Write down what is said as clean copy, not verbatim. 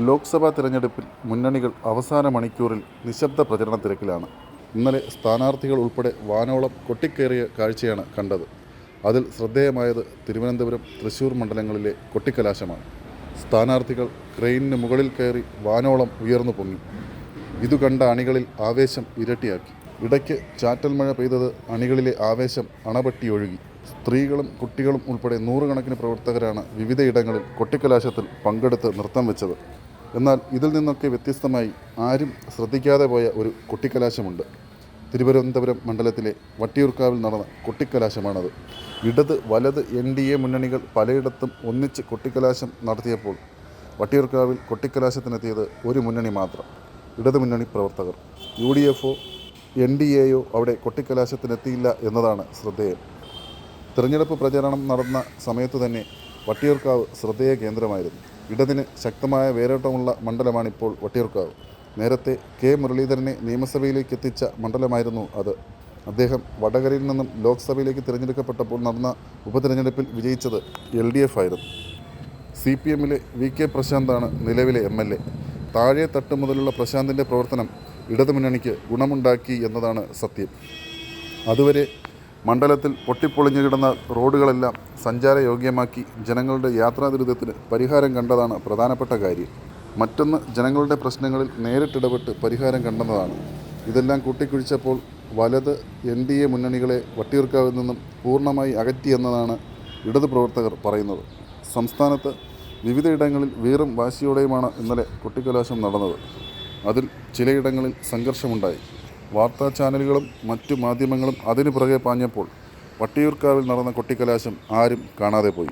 ലോക്സഭാ തിരഞ്ഞെടുപ്പിൽ മുന്നണികൾ അവസാന മണിക്കൂറിൽ നിശബ്ദ പ്രചരണ തിരക്കിലാണ്. ഇന്നലെ സ്ഥാനാർത്ഥികൾ ഉൾപ്പെടെ വാനോളം കൊട്ടിക്കയറിയ കാഴ്ചയാണ് കണ്ടത്. അതിൽ ശ്രദ്ധേയമായത് തിരുവനന്തപുരം, തൃശൂർ മണ്ഡലങ്ങളിലെ കൊട്ടിക്കലാശമാണ്. സ്ഥാനാർത്ഥികൾ ക്രെയിനിന് മുകളിൽ കയറി വാനോളം ഉയർന്നു പൊങ്ങി. ഇതു കണ്ട അണികളിൽ ആവേശം ഇരട്ടിയാക്കി. ഇടയ്ക്ക് ചാറ്റൽ മഴ പെയ്തത് അണികളിലെ ആവേശം അണപൊട്ടിയൊഴുകി. സ്ത്രീകളും കുട്ടികളും ഉൾപ്പെടെ നൂറുകണക്കിന് പ്രവർത്തകരാണ് വിവിധയിടങ്ങളിൽ കൊട്ടിക്കലാശത്തിൽ പങ്കെടുത്ത് നൃത്തം വെച്ചത്. എന്നാൽ ഇതിൽ നിന്നൊക്കെ വ്യത്യസ്തമായി ആരും ശ്രദ്ധിക്കാതെ പോയ ഒരു കൊട്ടിക്കലാശമുണ്ട്. തിരുവനന്തപുരം മണ്ഡലത്തിലെ വട്ടിയൂർക്കാവിൽ നടന്ന കൊട്ടിക്കലാശമാണത്. ഇടത് വലത് NDA മുന്നണികൾ പലയിടത്തും ഒന്നിച്ച് കൊട്ടിക്കലാശം നടത്തിയപ്പോൾ വട്ടിയൂർക്കാവിൽ കൊട്ടിക്കലാശത്തിനെത്തിയത് ഒരു മുന്നണി മാത്രം, ഇടതുമുന്നണി പ്രവർത്തകർ. UDFO NDAയോ അവിടെ കൊട്ടിക്കലാശത്തിനെത്തിയില്ല എന്നതാണ് ശ്രദ്ധേയം. തിരഞ്ഞെടുപ്പ് പ്രചരണം നടന്ന സമയത്തു തന്നെ വട്ടിയൂർക്കാവ് ശ്രദ്ധേയ കേന്ദ്രമായിരുന്നു. ഇടതിന് ശക്തമായ വേരോട്ടമുള്ള മണ്ഡലമാണിപ്പോൾ വട്ടിയൂർക്കാവ്. നേരത്തെ മുരളീധരനെ നിയമസഭയിലേക്ക് എത്തിച്ച മണ്ഡലമായിരുന്നു അത്. അദ്ദേഹം വടകരയിൽ നിന്നും ലോക്സഭയിലേക്ക് തിരഞ്ഞെടുക്കപ്പെട്ടപ്പോൾ നടന്ന ഉപതിരഞ്ഞെടുപ്പിൽ വിജയിച്ചത് LDF ആയിരുന്നു. CPMലെ VK പ്രശാന്താണ് നിലവിലെ MLA. താഴെ തട്ട് മുതലുള്ള പ്രശാന്തിൻ്റെ പ്രവർത്തനം ഇടതുമുന്നണിക്ക് ഗുണമുണ്ടാക്കി എന്നതാണ് സത്യം. അതുവരെ മണ്ഡലത്തിൽ പൊട്ടിപ്പൊളിഞ്ഞു കിടന്ന റോഡുകളെല്ലാം സഞ്ചാരയോഗ്യമാക്കി ജനങ്ങളുടെ യാത്രാ ദുരിതത്തിന് പരിഹാരം കണ്ടതാണ് പ്രധാനപ്പെട്ട കാര്യം. മറ്റൊന്ന്, ജനങ്ങളുടെ പ്രശ്നങ്ങളിൽ നേരിട്ടിടപെട്ട് പരിഹാരം കണ്ടെന്നതാണ്. ഇതെല്ലാം കൂട്ടിക്കുഴിച്ചപ്പോൾ വലത് NDA മുന്നണികളെ വട്ടിയൂർക്കാവിൽ നിന്നും പൂർണ്ണമായി അകറ്റിയെന്നതാണ് ഇടതു പ്രവർത്തകർ പറയുന്നത്. സംസ്ഥാനത്ത് വിവിധയിടങ്ങളിൽ വീറും വാശിയോടെയുമാണ് ഇന്നലെ കൊട്ടിക്കലാശം നടന്നത്. അതിൽ ചിലയിടങ്ങളിൽ സംഘർഷമുണ്ടായി. വാർത്താ ചാനലുകളും മറ്റു മാധ്യമങ്ങളും അതിനു പുറകെ പാഞ്ഞപ്പോൾ വട്ടിയൂർക്കാവിൽ നടന്ന കൊട്ടിക്കലാശം ആരും കാണാതെ പോയി.